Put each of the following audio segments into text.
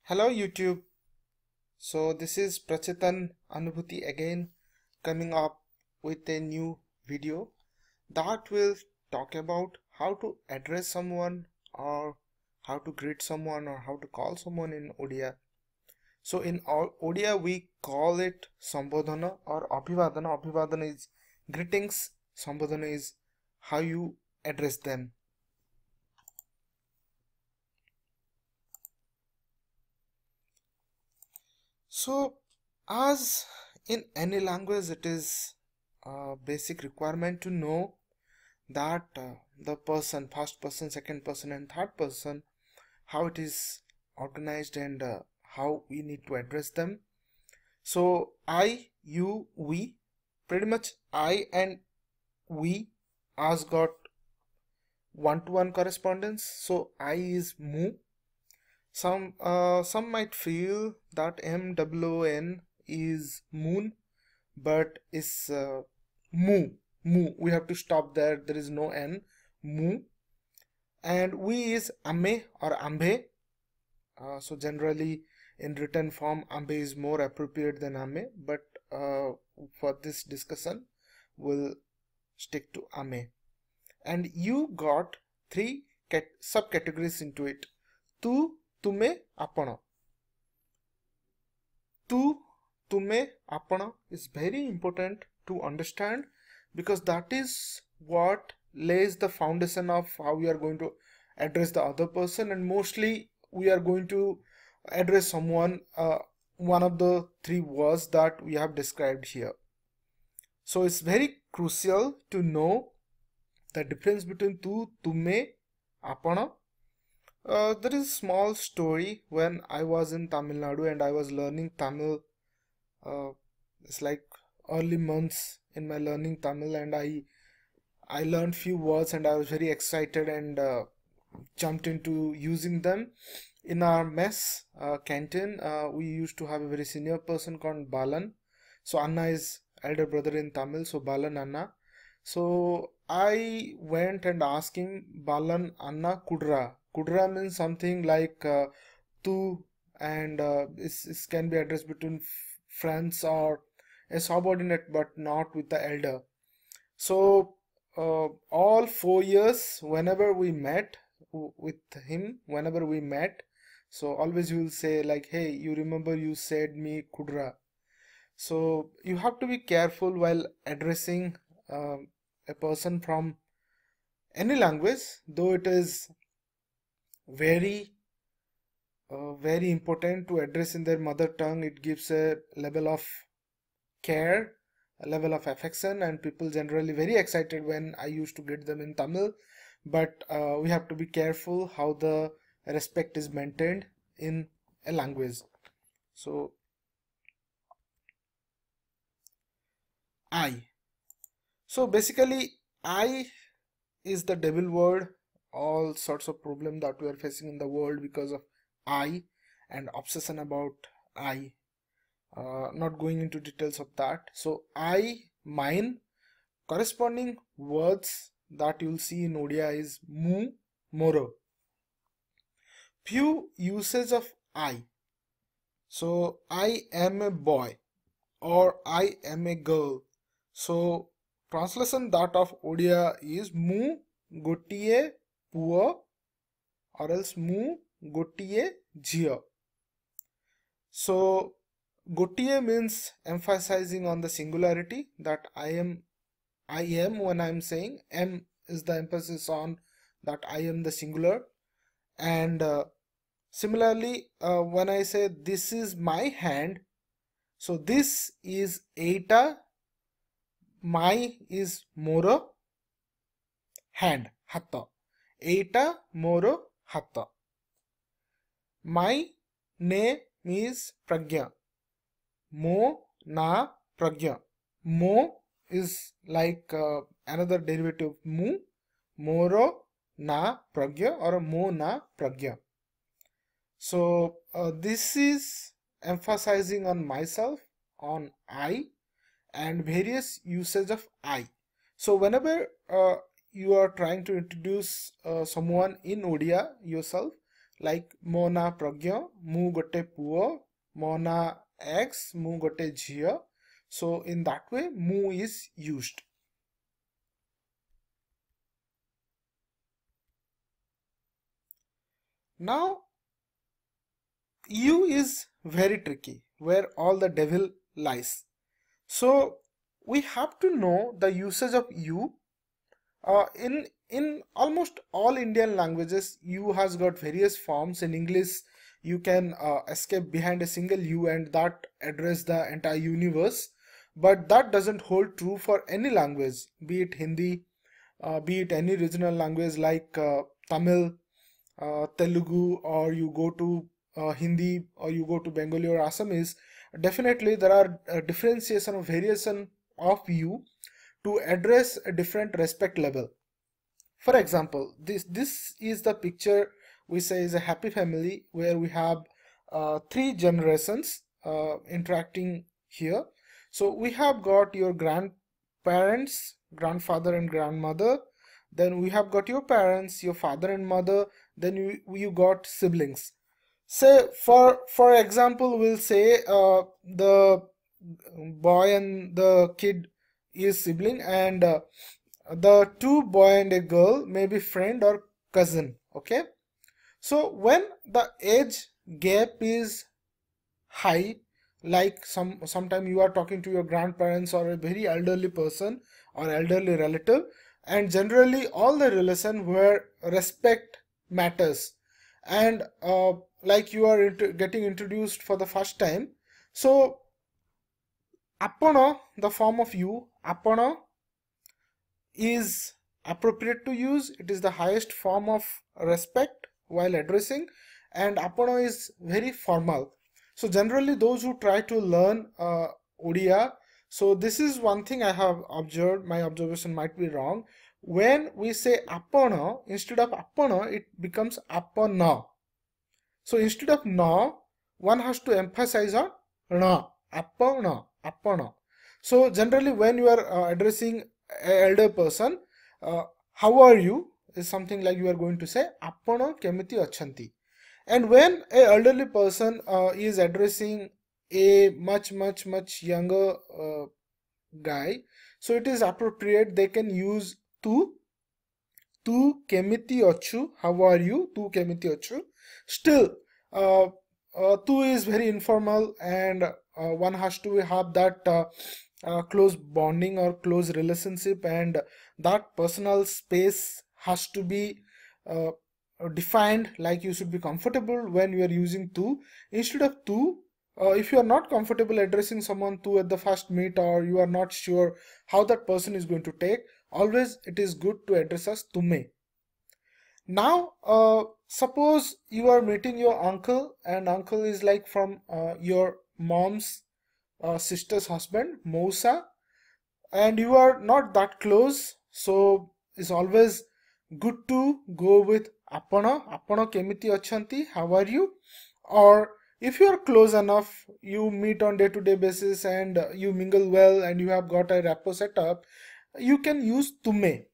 Hello YouTube. So this is Prachitan Anubhuti again coming up with a new video that will talk about how to address someone or how to greet someone or how to call someone in Odia. So in Odia we call it Sambodhana or Abhivadana. Abhivadana is greetings, Sambodhana is how you address them. So, as in any language, it is a basic requirement to know that the person, first person, second person, and third person, how it is organized and how we need to address them. So, I, you, we, pretty much I and we has got one-to-one correspondence. So, I is mu. Some might feel that MOON is moon, but is mu. We have to stop there. There is no N. Mu. And we is ame or ambe. So generally in written form, ambe is more appropriate than ame. But for this discussion, we'll stick to ame. And you got three subcategories into it. Tu, तुमे आपण. Tu, तुमे आपण is very important to understand because that is what lays the foundation of how we are going to address the other person, and mostly we are going to address someone one of the three words that we have described here. So it's very crucial to know the difference between tu, tume, apana. There is a small story when I was in Tamil Nadu and I was learning Tamil. It's like early months in my learning Tamil, and I learned few words and I was very excited and jumped into using them. In our mess canteen, we used to have a very senior person called Balan. So Anna is elder brother in Tamil, so Balan Anna. So I went and asked him, Balan Anna Kudra. Kudra means something like tu, and this can be addressed between friends or a subordinate, but not with the elder. So all 4 years, whenever we met with him, so always you will say like, hey, you remember you said me Kudra. So you have to be careful while addressing a person from any language, though it is very important to address in their mother tongue. It gives a level of care, a level of affection, and people generally very excited when I used to get them in Tamil. But we have to be careful how the respect is maintained in a language. So I. So basically I is the devil word. All sorts of problem that we are facing in the world because of I and obsession about I. Not going into details of that. So I, mine, corresponding words that you'll see in Odia is mu, moro. Few uses of I. So I am a boy or I am a girl. So translation that of Odia is mu gotiye puo or else mu gotiye jhiyo. So gotiye means emphasizing on the singularity, that I am when I am saying. M is the emphasis on that I am the singular. And similarly when I say this is my hand, so this is eta, my is moro, hand hatta, eta moro hatta. My name is pragya, mo na pragya. Mo is like another derivative of mu, moro na pragya or mo na pragya. So this is emphasizing on myself, on I, and various usage of I. So whenever you are trying to introduce someone in Odia yourself, like ମୋ ନା ପ୍ରଜ୍ଞ, ମୁଁ ଗୋଟେ ପୁଅ, ମୋ ନା X, ମୁଁ ଗୋଟେ ଝିଅ. So in that way mu is used. Now you is very tricky, where all the devil lies. So we have to know the usage of you. In almost all Indian languages, you has got various forms. In English, you can escape behind a single you and that address the entire universe. But that doesn't hold true for any language, be it Hindi, be it any regional language like Tamil, Telugu, or you go to Hindi, or you go to Bengali or Assamese. Definitely, there are differentiation or variation of you to address a different respect level. For example, this is the picture we say is a happy family where we have three generations interacting here. So we have got your grandparents, grandfather and grandmother. Then we have got your parents, your father and mother. Then you got siblings. Say for example, we'll say the boy and the kid is sibling, and the two boy and a girl may be friend or cousin. Okay, so when the age gap is high, like sometime you are talking to your grandparents or a very elderly person or elderly relative, and generally all the relation where respect matters, and like you are getting introduced for the first time, so apana, the form of you, apana, is appropriate to use. It is the highest form of respect while addressing, and apana is very formal. So generally those who try to learn Odia, so this is one thing I have observed, my observation might be wrong. When we say apana, instead of apana, it becomes apana. So instead of na, one has to emphasize on na, apana, apana. So generally when you are addressing an elder person, how are you is something like you are going to say apana kemiti achanti. And when a elderly person is addressing a much younger guy, so it is appropriate they can use tu kemiti achu, how are you, tu kemiti achu. Still tu is very informal, and one has to have that close bonding or close relationship, and that personal space has to be defined, like you should be comfortable when you are using tu instead of tu. If you are not comfortable addressing someone tu at the first meet, or you are not sure how that person is going to take, always it is good to address as tume. Now suppose you are meeting your uncle, and uncle is like from your mom's sister's husband, Mousa, and you are not that close, so it's always good to go with apana kemiti achanti, how are you. Or if you are close enough, you meet on day-to-day basis, and you mingle well, and you have got a rapport set up, you can use tume.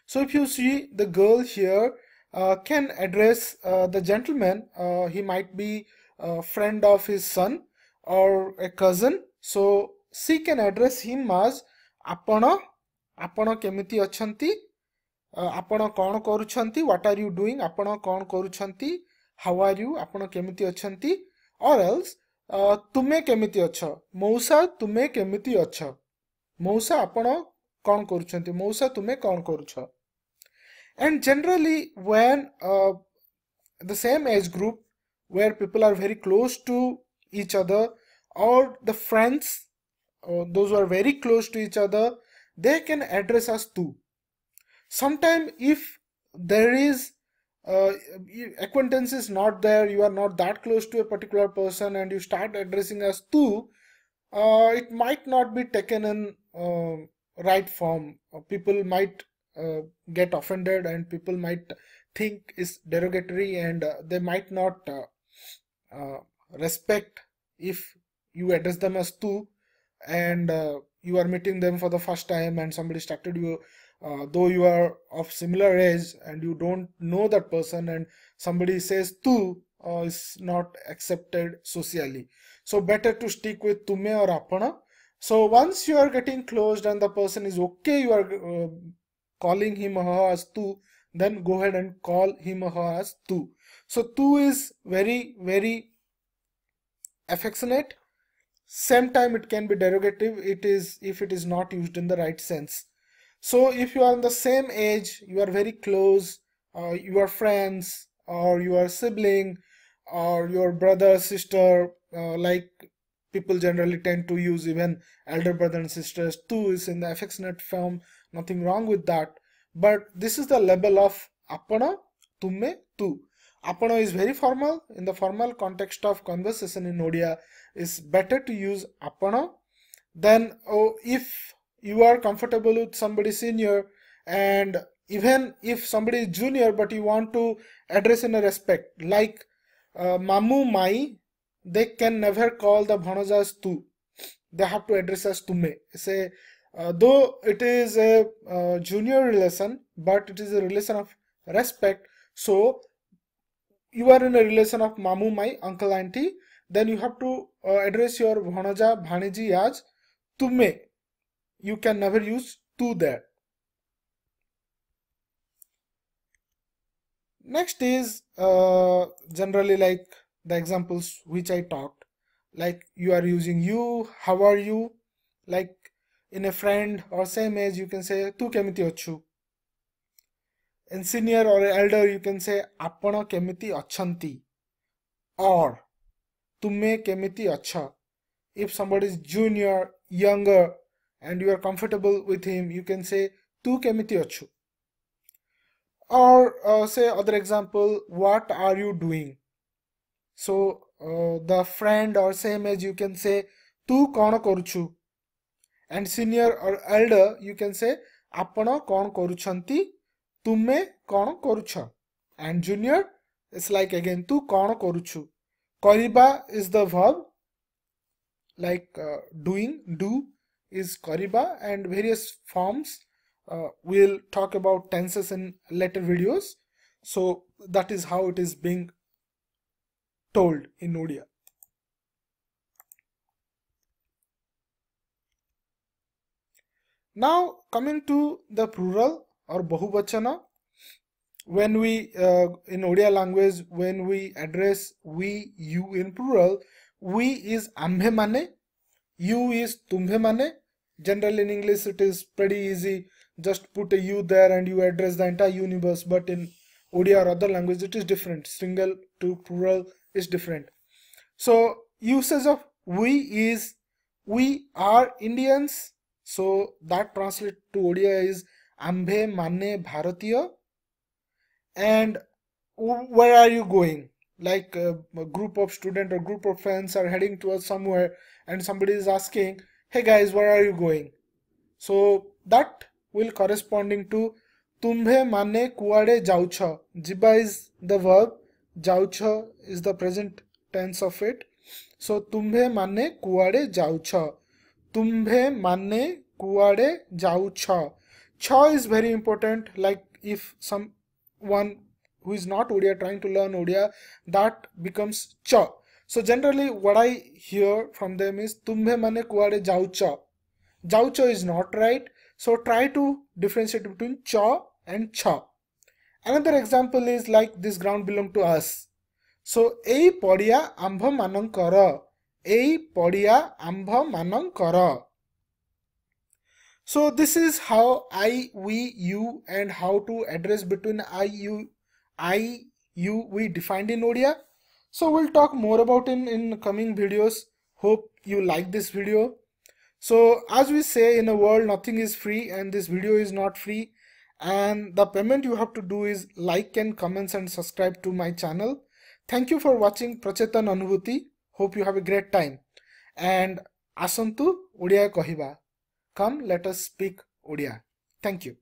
So if you see the girl here can address the gentleman, he might be a friend of his son or a cousin, so she can address him as apana, apana kemiti achanti, apana kon koruchanti, what are you doing, apana kon koruchanti, how are you, apana kemiti achanti. Or else tume kemiti acha, mousa tume kemiti acha, mousa apana kon koruchanti, mousa tume kon korucha. And generally when the same age group, where people are very close to each other, or the friends, those who are very close to each other, they can address us tu. Sometime if there is acquaintance is not there, you are not that close to a particular person, and you start addressing us tu, it might not be taken in right form. People might get offended, and people might think is derogatory, and they might not respect if you address them as tu, and you are meeting them for the first time, and somebody started you though you are of similar age and you don't know that person, and somebody says tu, is not accepted socially. So better to stick with tume or apana. So once you are getting closed and the person is okay, you are calling him or her as tu, then go ahead and call him or her as tu. So tu is very, very affectionate. Same time it can be derogative. It is if it is not used in the right sense. So if you are in the same age, you are very close, you are friends, or you are sibling, or your brother, sister, like people generally tend to use even elder brother and sisters. Tu is in the affectionate form, nothing wrong with that. But this is the level of apana, tumme, tu. Apana is very formal. In the formal context of conversation in Odia, is better to use apana. Then if you are comfortable with somebody senior, and even if somebody is junior but you want to address in a respect, like mamu mai, they can never call the bhanaja as tu. They have to address as tume. Say, though it is a junior relation, but it is a relation of respect. So you are in a relation of mamu mai, uncle, auntie, then you have to address your bhanaja, bhaniji as tume. You can never use tu there. Next is generally like the examples which I talked, like you are using you, how are you, like in a friend or same age you can say tu kemiti achu. In senior or elder you can say apana kemiti achanti or tume kemiti acha. If somebody is junior, younger, and you are comfortable with him, you can say tu kemiti achu. Or say other example, what are you doing? So the friend or same age you can say tu kona koruchu. And senior or elder you can say apana kon koruchanti, tume kon korucha. And junior it's like again tu kon koruchu. Koriba is the verb, like doing, do is koriba, and various forms. We'll talk about tenses in later videos. So that is how it is being told in Odia. Now coming to the plural or bahuvachana, when we in Odia language, when we address we, you in plural, we is ambhe mane, you is tumhe mane. Generally in English it is pretty easy, just put a you there and you address the entire universe, but in Odia or other language it is different. Single to plural is different. So usage of we is we are Indians, so that translate to Odia is ambhe mane bharatiya. And where are you going? Like a group of students or group of friends are heading towards somewhere and somebody is asking, hey guys, where are you going? So that will corresponding to तुम्भे माने कुआड़े जाउछ. Jiba is the verb, जाउछ is the present tense of it. So तुम्भे माने कुआड़े जाउछ. तुम्भे माने कुआड़े जाउछ. Cha is very important. Like if someone who is not Odia trying to learn Odia, that becomes cha. So generally what I hear from them is तुम्भे माने कुआड़े जाउछ. Jaucho is not right. So try to differentiate between cha and cha. Another example is like this ground belong to us. So ei podiya ambha manankara. Ei podiya ambha manankara. So this is how I, we, you, and how to address between I, you, we defined in Odia. So we'll talk more about in coming videos. Hope you like this video. So as we say in a world, nothing is free, and this video is not free, and the payment you have to do is like and comments and subscribe to my channel. Thank you for watching Prachetan Anubhuti. Hope you have a great time. And asantu Odia kahiba. Come, let us speak Odia. Thank you.